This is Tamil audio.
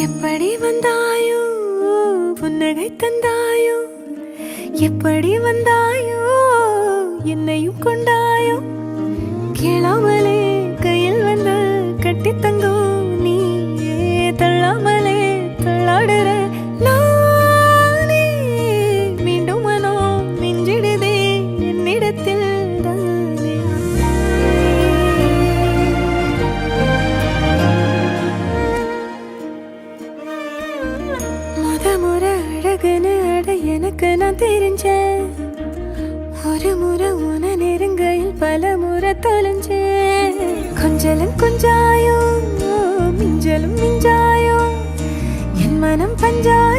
எப்படி வந்தாயோ புன்னகை தந்தாயோ எப்படி வந்தாயோ என்னையும் கொண்டாயோ கேளாமலே கையில் வந்து கட்டி தங்கும் நீ தள்ளாமலே தள்ளாடுற நானே மீண்டும் மனோ மிஞ்சிடுதே என்னிடத்தில் தானே முறை அழகுன்னு அட எனக்கு நான் தெரிஞ்சேன் ஒரு முறை உன நெருங்கையில் பல முறை தொலைஞ்சேன் கொஞ்சலும் கொஞ்சாயோ மிஞ்சலும் மிஞ்சாயோ என் மனம் பஞ்சாயோ